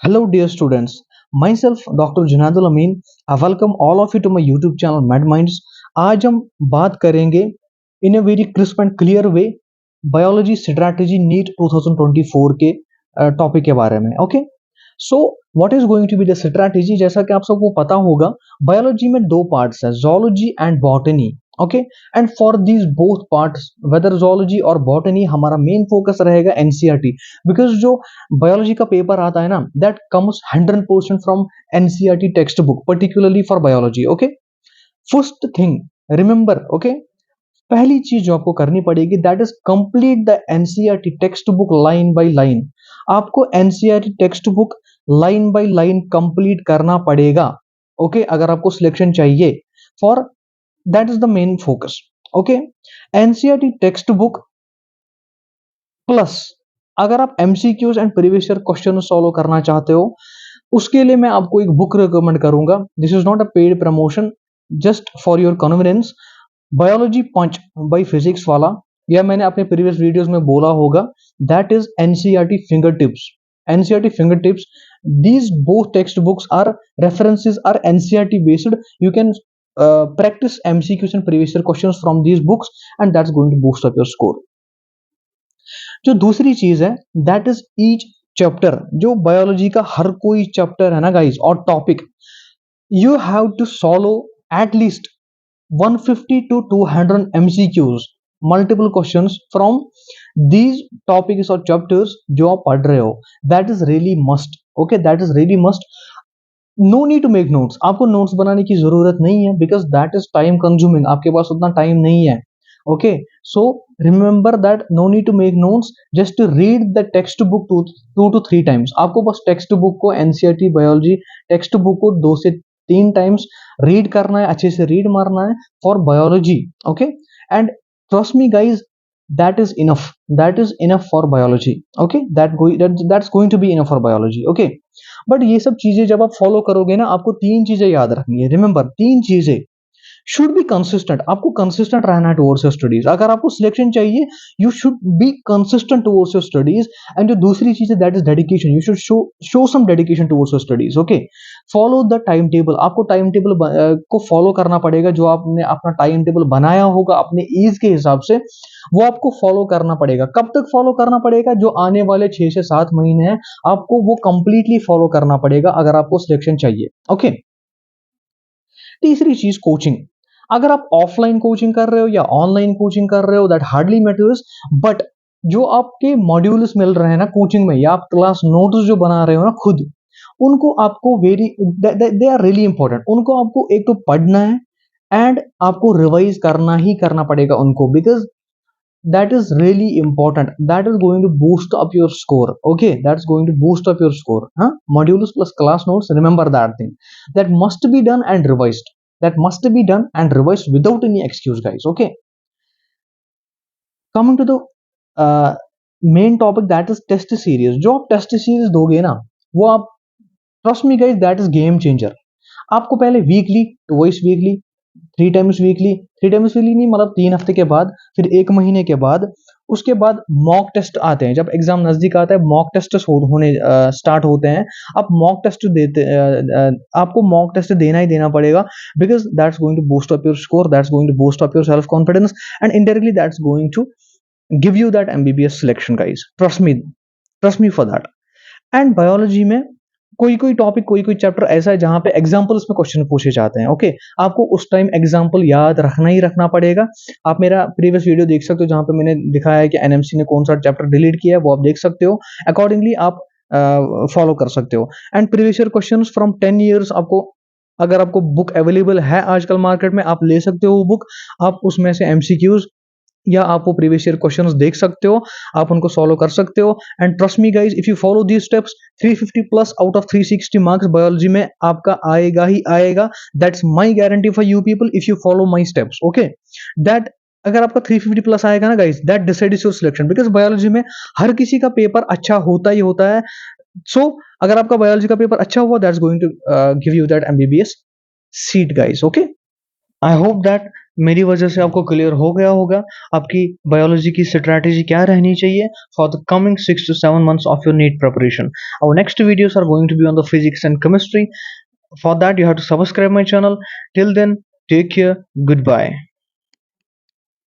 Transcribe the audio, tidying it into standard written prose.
Hello, dear students. Myself, Dr. Junadul Amin. I welcome all of you to my YouTube channel Mad Minds. आज हम बात करेंगे in a very crisp and clear way biology strategy NEET 2024 के topic के बारे में. Okay, so what is going to be the strategy. जैसा कि आप सबको पता होगा, बायोलॉजी में दो पार्ट्स है, zoology and botany. Okay, and for these both parts, whether zoology और बॉटनी, हमारा मेन फोकस रहेगा एनसीईआरटी. बिकॉज जो बायोलॉजी का पेपर आता है ना, that comes 100% from NCERT text book, particularly for biology. Okay, first thing remember. Okay, पहली चीज जो आपको करनी पड़ेगी, that is complete the NCERT text book line by line. आपको NCERT text book line by line complete करना पड़ेगा. Okay, अगर आपको सिलेक्शन चाहिए, for that is the main focus. Okay, NCERT text book plus अगर आप MCQs and previous year question solve करना चाहते हो, उसके लिए मैं आपको एक बुक रिकमेंड करूंगा. This is not a paid promotion, just for your convenience. Biology punch by physics Wallah, या मैंने अपने प्रीवियस वीडियोस में बोला होगा, that is NCERT fingertips. NCERT fingertips, these both textbooks are references are NCERT based. You can practice MCQs and previous year questions from these books, and that's going to boost up your score. जो दूसरी चीज है, that is each chapter. जो biology का हर कोई chapter है ना गाइस, और topic, you have to solve at least 150 to 200 MCQs, multiple questions from these topics और चैप्टर्स जो आप पढ़ रहे हो. That is really must. Okay, that is really must. No need to make notes. आपको नोट्स बनाने की जरूरत नहीं है, because that is time consuming. आपके पास उतना टाइम नहीं है. Okay, so remember that no need to make notes, just read the text book 2 to 3 times. आपको बस टेक्स्ट बुक को, एनसीईआरटी बायोलॉजी टेक्स्ट बुक को 2 से 3 times रीड करना है, अच्छे से रीड मारना है for biology. Okay, and trust me guys, that is enough. That is enough for biology. Okay, that's going to be enough for biology. Okay, but ये सब चीजें जब आप फॉलो करोगे ना, आपको तीन चीजें याद रखनी है. रिमेंबर, तीन चीजें. Should be consistent. आपको कंसिस्टेंट रहना है टुवर्ड्स योर स्टडीज. अगर आपको सिलेक्शन चाहिए, you should be consistent towards your studies. And जो दूसरी चीज है, that is dedication. You should show some dedication towards your studies. Okay, follow the time table. आपको टाइम टेबल को फॉलो करना पड़ेगा. जो आपने अपना टाइम टेबल बनाया होगा अपने ईज के हिसाब से, वो आपको फॉलो करना पड़ेगा. कब तक फॉलो करना पड़ेगा? जो आने वाले 6 से 7 महीने हैं, आपको वो कंप्लीटली फॉलो करना पड़ेगा अगर आपको सिलेक्शन चाहिए. ओके, तीसरी चीज, कोचिंग. अगर आप ऑफलाइन कोचिंग कर रहे हो या ऑनलाइन कोचिंग कर रहे हो, दैट हार्डली मैटर्स. बट जो आपके मॉड्यूल्स मिल रहे हैं ना कोचिंग में, या आप क्लास नोट्स जो बना रहे हो ना खुद, उनको आपको very, they are really important. उनको आपको एक तो पढ़ना है, एंड आपको रिवाइज करना ही करना पड़ेगा उनको, because that is really important. That is going to boost up your score. Okay, that's going to boost up your score. Modules plus class notes, remember that thing. That must be done and revised. That must be done and revised without any excuse, guys. Okay, coming to the uh, main topic, that is test series. जो आप test series दोगे ना, वो आप, trust me guys, that is game changer. आपको पहले weekly, twice weekly, 3 times weekly, 3 times weekly नहीं, मतलब 3 हफ्ते के बाद, फिर 1 महीने के बाद, उसके बाद मॉक टेस्ट आते हैं. जब एग्जाम नजदीक आता है, मॉक टेस्ट होने स्टार्ट होते हैं. आप मॉक टेस्ट देते, आपको मॉक टेस्ट देना ही देना पड़ेगा, because that's going to boost up your score, that's going to boost up your self confidence, and indirectly that's going to give you that MBBS selection, guys. Trust me for that. And biology में कोई कोई topic, कोई कोई chapter ऐसा है जहां पे examples में क्वेश्चन पूछे जाते हैं. ओके, आपको उस टाइम एग्जांपल याद रखना ही रखना पड़ेगा. आप मेरा प्रीवियस वीडियो देख सकते हो, जहां पे मैंने दिखाया है कि एनएमसी ने कौन सा चैप्टर डिलीट किया है, वो आप देख सकते हो. अकॉर्डिंगली आप फॉलो कर सकते हो. And previous year questions from 10 years, आपको, अगर आपको बुक अवेलेबल है आजकल मार्केट में, आप ले सकते हो वो बुक. आप उसमें से एमसीक्यूज या आप वो प्रीवियस ईयर क्वेश्चंस देख सकते हो, आप उनको सॉल्व कर सकते हो. And trust me guys, if you follow these steps, 350 plus out of 360 marks biology में आपका आएगा ही आएगा. That's my guarantee for you people, if you follow my steps. Okay, that, अगर आपका 350 प्लस आएगा ना guys, that decides your selection, because biology में हर किसी का पेपर अच्छा होता ही होता है. सो अगर आपका बायोलॉजी का पेपर अच्छा हुआ, that's going to give you that MBBS seat, guys. Okay, I hope that मेरी वजह से आपको क्लियर हो गया होगा आपकी बायोलॉजी की स्ट्रैटेजी क्या रहनी चाहिए for the coming 6 to 7 months of your NEET preparation. Our next videos are going to be on the physics and chemistry. For that, you have to subscribe my channel. Till then, take care. Goodbye.